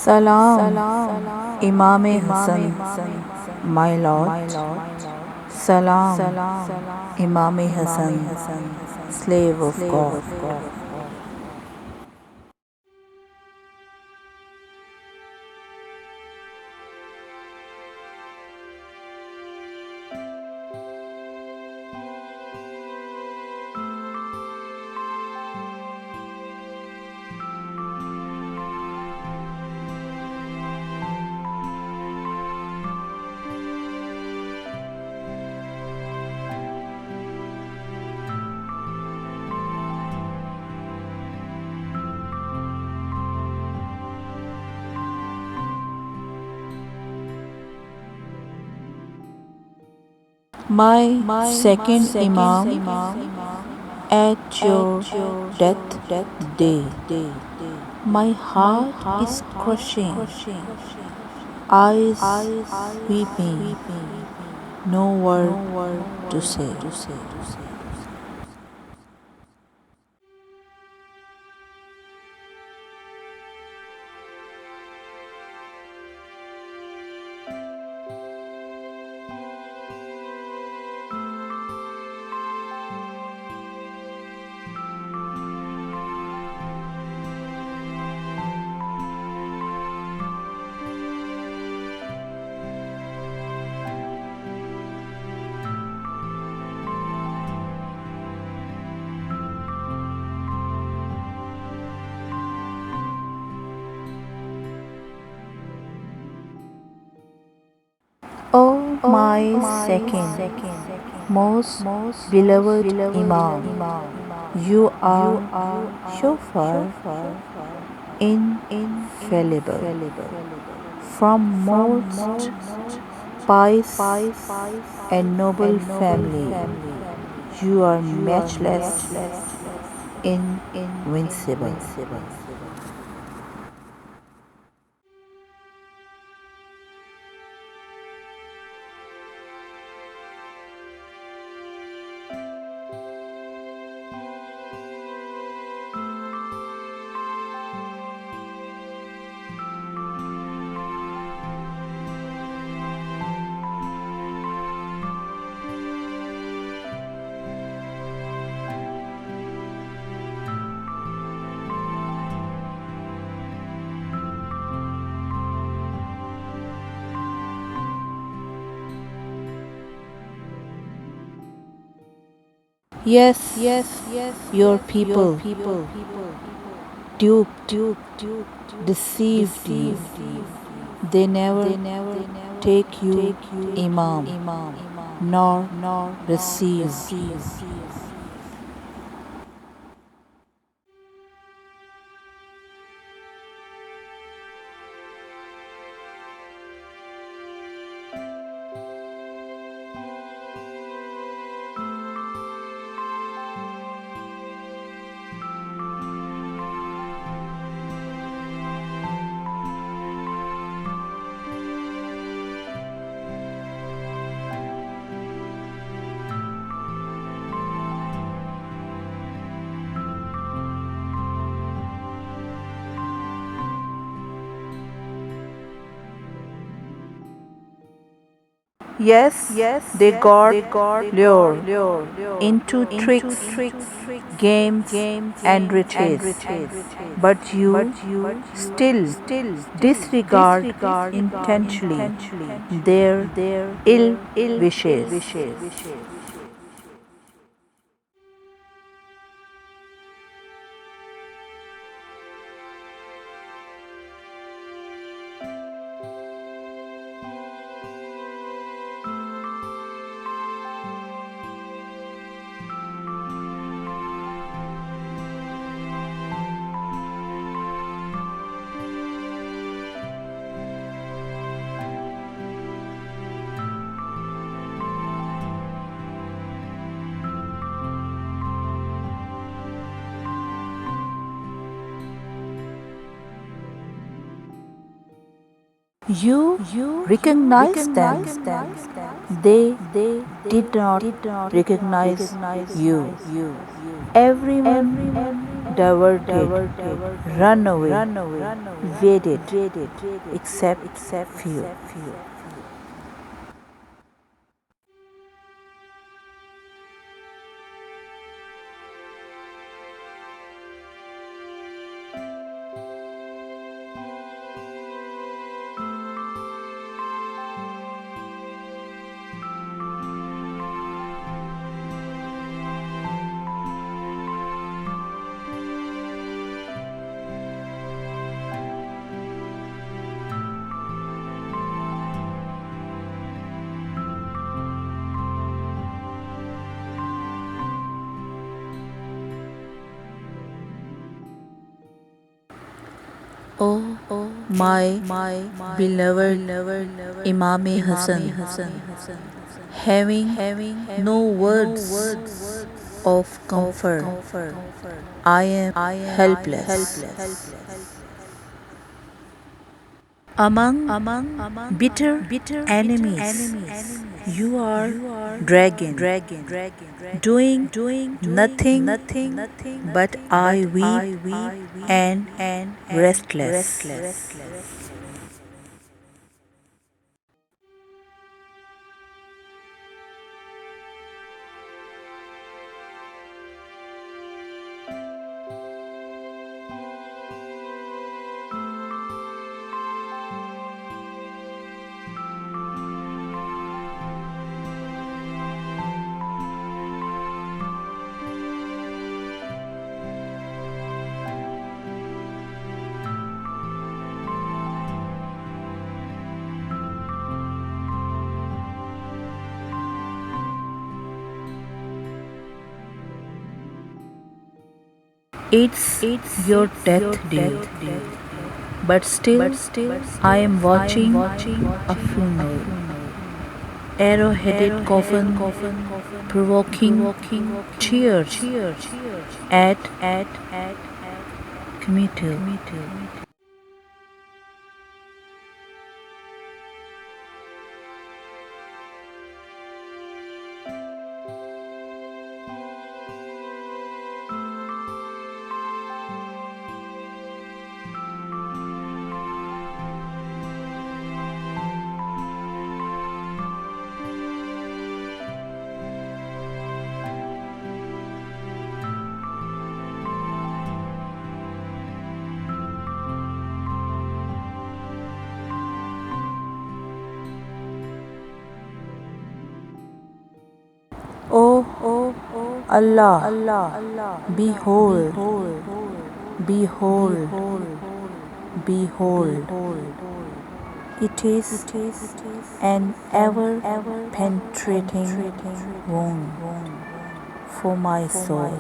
Salam, Imam Hassan, my lord. Salam, Imam Hassan, slave of God. My second Imam at your death day. My heart is crushing, eyes weeping, no word to say. Oh, my second most beloved Imam, you are shofar infallible. From most pious and noble family, you are matchless, invincible. Yes, your people duped, deceived you. They never take you Imam, nor received you. Yes, they got lured into tricks, games, and riches. But you still disregard intentionally their ill wishes. You recognize them. They did not recognize you. Everyone diverted, run away, evaded, except few. Oh, my beloved Imam Hassan, having no words of comfort, I am helpless. Among bitter enemies, you are dragging, doing nothing but I weep and restless. It's your death day, but still I am watching a funeral. Arrow-headed coffin, provoking cheers at committal. Oh Allah, behold, behold. It is an ever penetrating wound for my soul.